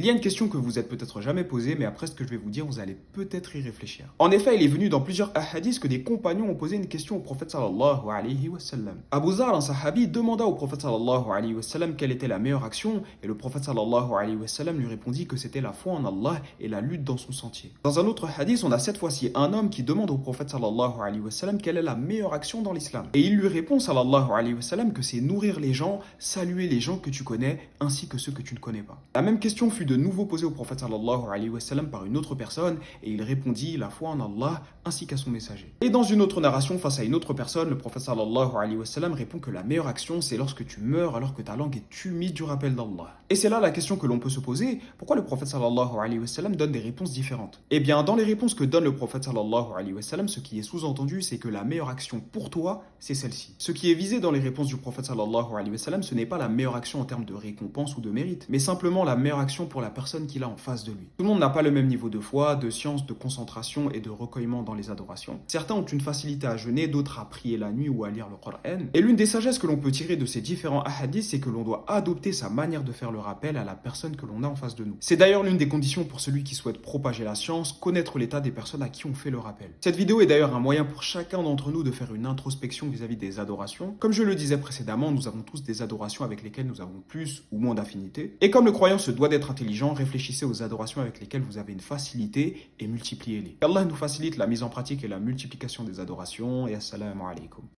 Il y a une question que vous êtes peut-être jamais posée, mais après ce que je vais vous dire, vous allez peut-être y réfléchir. En effet, il est venu dans plusieurs hadiths que des compagnons ont posé une question au prophète sallallahu alayhi wa sallam. Abu Zar, un sahabi, demanda au prophète sallallahu alayhi wa sallam quelle était la meilleure action, et le prophète sallallahu alayhi wa sallam lui répondit que c'était la foi en Allah et la lutte dans son sentier. Dans un autre hadith, on a cette fois-ci un homme qui demande au prophète sallallahu alayhi wa sallam quelle est la meilleure action dans l'islam. Et il lui répond sallallahu alayhi wa sallam que c'est nourrir les gens, saluer les gens que tu connais, ainsi que ceux que tu ne connais pas. La même question fut de nouveau posée au prophète sallallahu alayhi wa sallam par une autre personne, et il répondit la foi en Allah ainsi qu'à son messager. Et dans une autre narration, face à une autre personne, le prophète sallallahu alayhi wa sallam répond que la meilleure action, c'est lorsque tu meurs alors que ta langue est humide du rappel d'Allah. Et c'est là la question que l'on peut se poser, pourquoi le prophète sallallahu alayhi wa sallam donne des réponses différentes? Eh bien, dans les réponses que donne le prophète sallallahu alayhi wa sallam, ce qui est sous-entendu, c'est que la meilleure action pour toi, c'est celle-ci. Ce qui est visé dans les réponses du prophète sallallahu alayhi wa sallam, ce n'est pas la meilleure action en termes de récompense ou de mérite, mais simplement la meilleure action pour la personne qu'il a en face de lui. Tout le monde n'a pas le même niveau de foi, de science, de concentration et de recueillement dans les adorations. Certains ont une facilité à jeûner, d'autres à prier la nuit ou à lire le Coran. Et l'une des sagesses que l'on peut tirer de ces différents hadiths, c'est que l'on doit adopter sa manière de faire le rappel à la personne que l'on a en face de nous. C'est d'ailleurs l'une des conditions pour celui qui souhaite propager la science, connaître l'état des personnes à qui on fait le rappel. Cette vidéo est d'ailleurs un moyen pour chacun d'entre nous de faire une introspection vis-à-vis des adorations. Comme je le disais précédemment, nous avons tous des adorations avec lesquelles nous avons plus ou moins d'affinité. Et comme le croyant se doit d'être intelligent, réfléchissez aux adorations avec lesquelles vous avez une facilité et multipliez-les. Qu'Allah nous facilite la mise en pratique et la multiplication des adorations et assalamu alaikum.